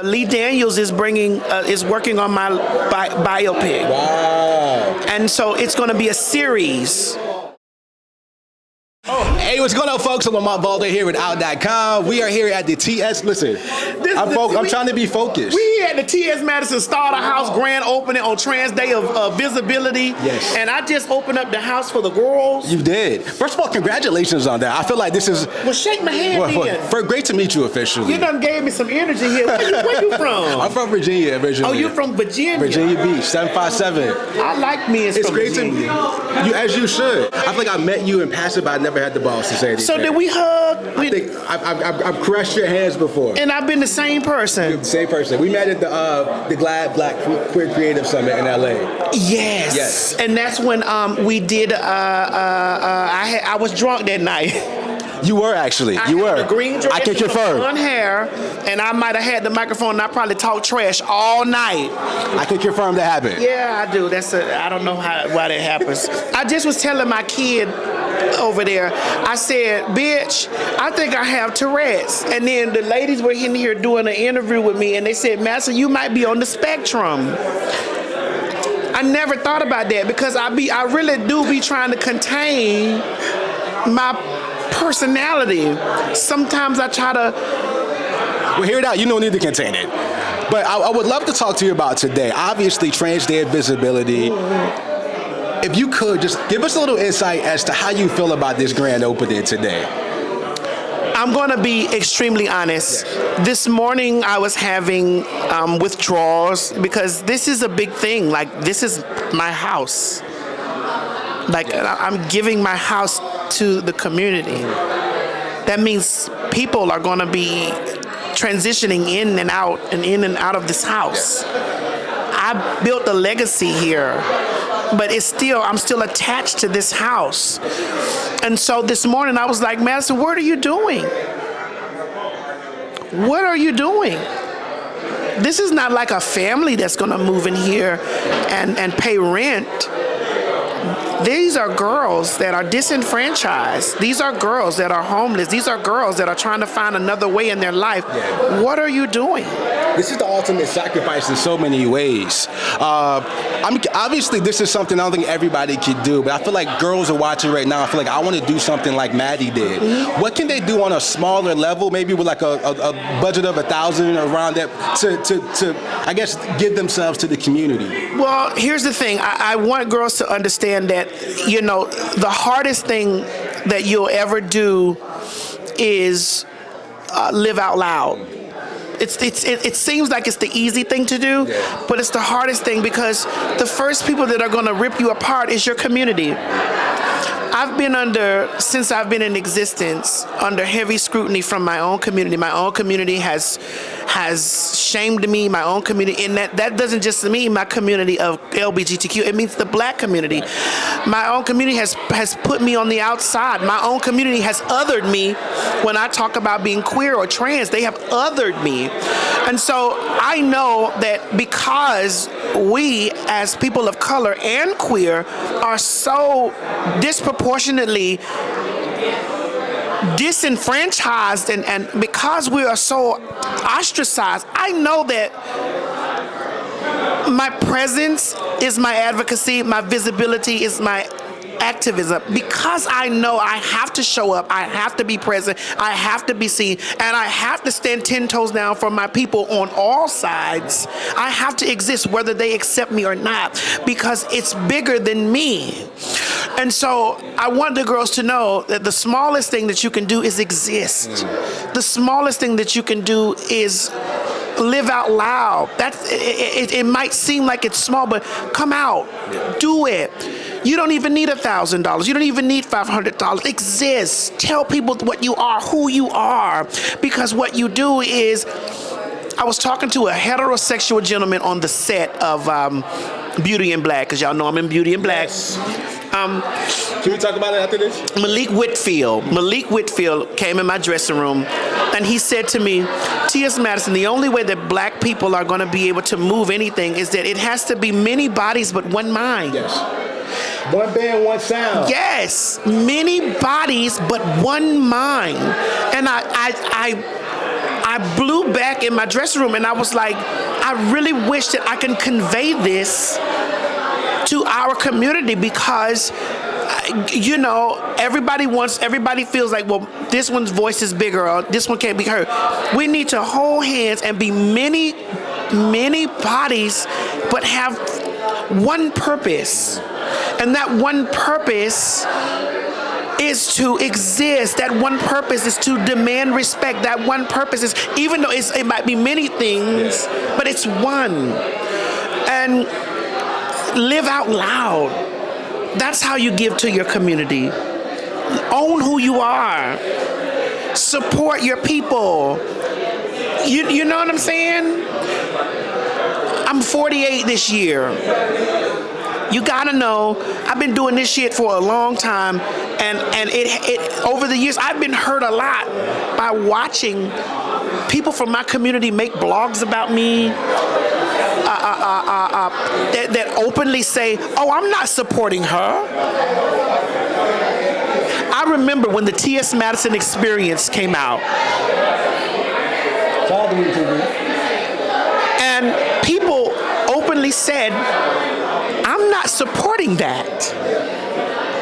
Lee Daniels is working on my biopic. Wow. And so it's going to be a series. Hey, what's going on, folks? I'm Lamont Balder here with Out.com. We are here at the TS. Listen, I'm trying to be focused. We at the TS Madison Starter House grand opening on Trans Day of Visibility. Yes. And I just opened up the house for the girls. You did. First of all, congratulations on that. I feel like this is... Well, shake my hand then. Great to meet you officially. You done gave me some energy here. Where you from? I'm from Virginia originally. Oh, you from Virginia? Virginia Beach, 757. I like men It's from great Virginia. to meet you, as you should. I feel like I met you in passing, but I never had the balls to say anything. So did we hug? I think I've crushed your hands before. And I've been the same person. Same person. We met at the Glad Black Queer Creative Summit in LA. Yes. Yes. And that's when we did. I was drunk that night. You were actually. You were. The green dress. I can confirm. Blonde hair, and I might have had the microphone, and I probably talked trash all night. I can confirm that happened. Yeah, I do. I don't know why that happens. I just was telling my kid over there, I said, bitch, I think I have Tourette's. And then the ladies were in here doing an interview with me, and they said, Madison, you might be on the spectrum. I never thought about that because I really do be trying to contain my personality. Sometimes I try to... Well, hear it out. You don't need to contain it. But I would love to talk to you about today. Obviously, Trans Day of Visibility. If you could, just give us a little insight as to how you feel about this grand opening today. I'm going to be extremely honest. Yes. This morning I was having withdrawals because this is a big thing. Like, this is my house. Like, I'm giving my house to the community. That means people are going to be transitioning in and out of this house. I built a legacy here, but I'm still attached to this house. And so this morning I was like, Madison, what are you doing? What are you doing? This is not like a family that's going to move in here and pay rent. These are girls that are disenfranchised. These are girls that are homeless. These are girls that are trying to find another way in their life. Yeah. What are you doing? This is the ultimate sacrifice in so many ways. Obviously, this is something I don't think everybody could do, but I feel like girls are watching right now. I feel like I want to do something like Maddie did. Mm-hmm. What can they do on a smaller level, maybe with like a budget of $1,000 around that, to I guess, give themselves to the community? Well, here's the thing. I want girls to understand that, you know, the hardest thing that you'll ever do is live out loud. It seems like it's the easy thing to do, yeah, but it's the hardest thing because the first people that are going to rip you apart is your community. I've been since I've been in existence, under heavy scrutiny from my own community. My own community has shamed me, my own community, and that doesn't just mean my community of LGBTQ, it means the black community. My own community has put me on the outside. My own community has othered me when I talk about being queer or trans. They have othered me. And so I know that because we as people of color and queer are so disproportionately disenfranchised and because we are so ostracized, I know that my presence is my advocacy, my visibility is my activism, because I know I have to show up, I have to be present, I have to be seen, and I have to stand 10 toes down for my people on all sides. I have to exist whether they accept me or not, because it's bigger than me. And so I want the girls to know that the smallest thing that you can do is exist. The smallest thing that you can do is live out loud. It might seem like it's small, but come out, do it. You don't even need $1,000. You don't even need $500. Exist. Tell people what you are, who you are, because what you do is, I was talking to a heterosexual gentleman on the set of Beauty in Black, because y'all know I'm in Beauty in Black. Yes. Can we talk about it after this? Malik Whitfield came in my dressing room, and he said to me, T.S. Madison, the only way that black people are going to be able to move anything is that it has to be many bodies but one mind. Yes. One band, one sound. Yes, many bodies but one mind. And I I blew back in my dressing room and I was like, I really wish that I can convey this to our community because, you know, everybody feels like, well, this one's voice is bigger or this one can't be heard. We need to hold hands and be many bodies, but have one purpose. And that one purpose is to exist. That one purpose is to demand respect. That one purpose is, even though it might be many things, but it's one. And live out loud. That's how you give to your community. Own who you are. Support your people. You know what I'm saying? I'm 48 this year. You gotta know, I've been doing this shit for a long time, and it over the years, I've been hurt a lot by watching people from my community make blogs about me, that openly say, oh, I'm not supporting her. I remember when the T.S. Madison experience came out. And people openly said, I'm not supporting that.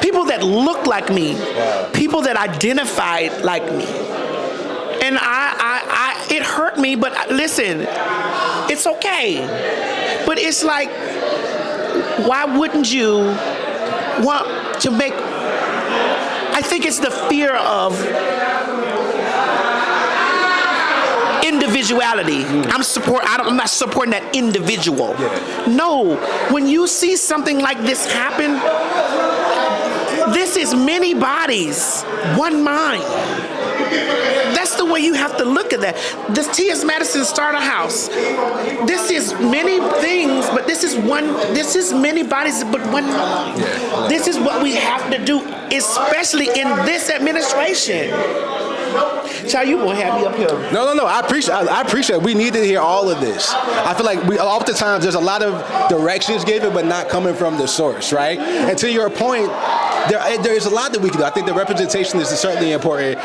People that look like me, people that identified like me. And it hurt me, but listen, it's okay. But it's like, why wouldn't you want to make, I think it's the fear of individuality. I'm not supporting that individual. Yeah. No, when you see something like this happen, this is many bodies, one mind. That's the way you have to look at that. This T.S. Madison Starter House. This is many things, but this is one. This is many bodies, but one mind. Yeah. This is what we have to do, especially in this administration. Child, you won't have me up here. No. I appreciate it. We need to hear all of this. I feel like oftentimes there's a lot of directions given, but not coming from the source, right? And to your point, there is a lot that we can do. I think the representation is certainly important.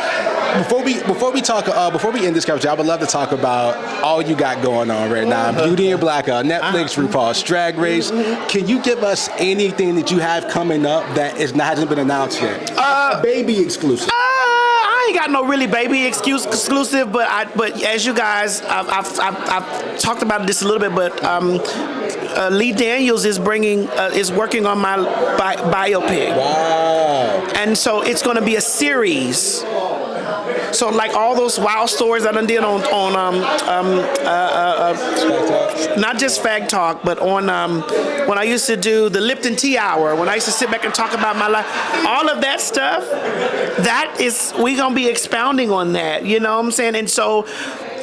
Before we end this conversation, I would love to talk about all you got going on right now. Beauty and Blackout, Netflix, RuPaul's Drag Race. Can you give us anything that you have coming up that hasn't been announced yet? Baby exclusive. I ain't got no really baby exclusive, but as you guys, I've talked about this a little bit, but Lee Daniels is working on my biopic. Wow! And so it's going to be a series. So like all those wild stories I done did on not just Fag Talk, but on when I used to do the Lipton Tea Hour, when I used to sit back and talk about my life, all of that stuff, we gonna be expounding on that, you know what I'm saying? And so,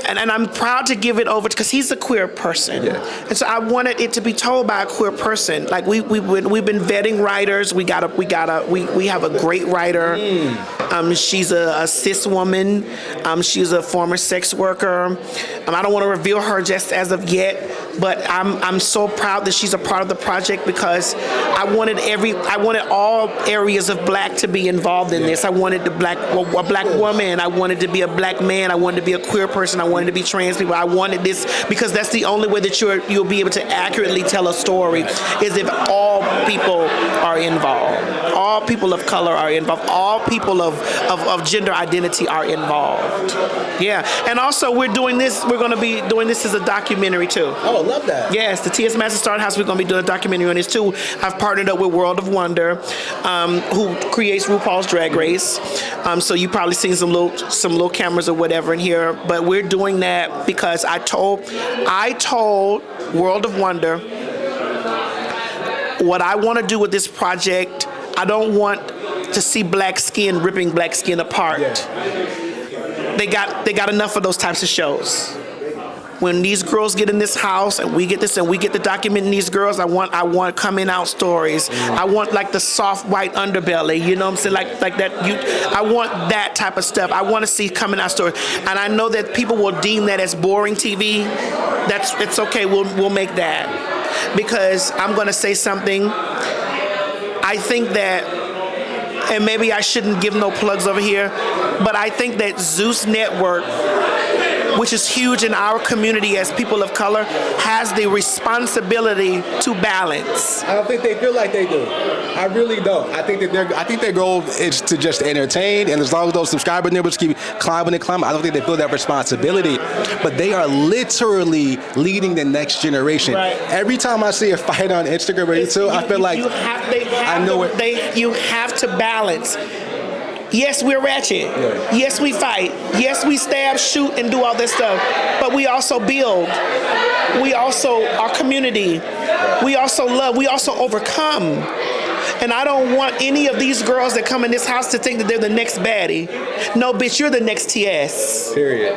and I'm proud to give it over because he's a queer person, yeah. And so I wanted it to be told by a queer person. Like we've been vetting writers. We have a great writer. She's a cis woman. She's a former sex worker. I don't want to reveal her just as of yet, but I'm so proud that she's a part of the project because I wanted all areas of Black to be involved in this. I wanted a black woman. I wanted to be a Black man. I wanted to be a queer person. I wanted to be trans people. I wanted this because that's the only way that you'll be able to accurately tell a story is if all people are involved. All people of color are involved. All people of gender identity are involved. Yeah, and also we're going to be doing this as a documentary too. Oh, I love that. Yes, the T.S. Madison Starter House, we're going to be doing a documentary on this too. I've partnered up with World of Wonder, who creates RuPaul's Drag Race. So you probably seen some little cameras or whatever in here, but we're doing that because I told World of Wonder what I want to do with this project. I don't want to see Black skin ripping Black skin apart. Yeah. They got enough of those types of shows. When these girls get in this house and we get this and we get to documenting these girls, I want coming out stories. I want like the soft white underbelly, you know what I'm saying? Like that. I want that type of stuff. I want to see coming out stories. And I know that people will deem that as boring TV. It's okay. We'll make that because I'm going to say something. I think that, and maybe I shouldn't give no plugs over here, but I think that Zeus Network which is huge in our community as people of color, has the responsibility to balance. I don't think they feel like they do. I really don't. I think their goal is to just entertain, and as long as those subscriber numbers keep climbing and climbing, I don't think they feel that responsibility. But they are literally leading the next generation. Right. Every time I see a fight on Instagram or YouTube, I feel like you have to balance. Yes, we're ratchet. Yeah. Yes, we fight. Yes, we stab, shoot, and do all this stuff. But we also build. We also are community. We also love. We also overcome. And I don't want any of these girls that come in this house to think that they're the next baddie. No, bitch, you're the next TS. Period.